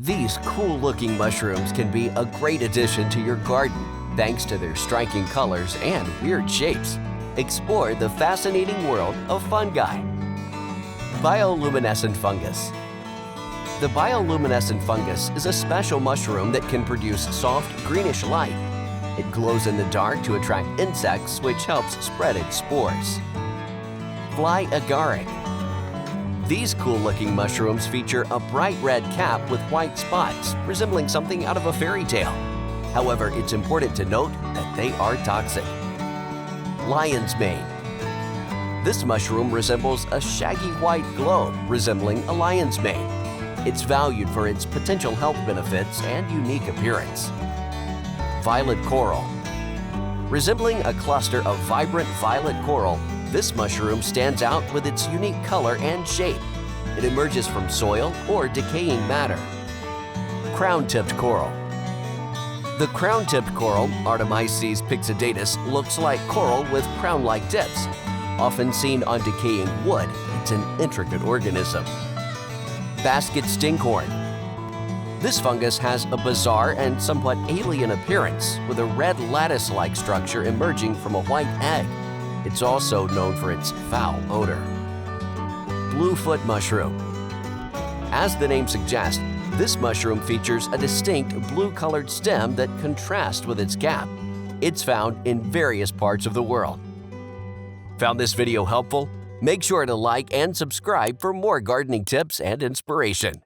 These cool-looking mushrooms can be a great addition to your garden thanks to their striking colors and weird shapes. Explore the fascinating world of fungi. Bioluminescent fungus. The bioluminescent fungus is a special mushroom that can produce soft, greenish light. It glows in the dark to attract insects, which helps spread its spores. Fly agaric. These cool-looking mushrooms feature a bright red cap with white spots, resembling something out of a fairy tale. However, it's important to note that they are toxic. Lion's mane. This mushroom resembles a shaggy white globe, resembling a lion's mane. It's valued for its potential health benefits and unique appearance. Violet coral. Resembling a cluster of vibrant violet coral, this mushroom stands out with its unique color and shape. It emerges from soil or decaying matter. Crown-tipped coral. The crown-tipped coral, Artemisides pyxidatus, looks like coral with crown-like tips. Often seen on decaying wood, it's an intricate organism. Basket stinkhorn. This fungus has a bizarre and somewhat alien appearance, with a red lattice-like structure emerging from a white egg. It's also known for its foul odor. Bluefoot mushroom. As the name suggests, this mushroom features a distinct blue-colored stem that contrasts with its cap. It's found in various parts of the world. Found this video helpful? Make sure to like and subscribe for more gardening tips and inspiration.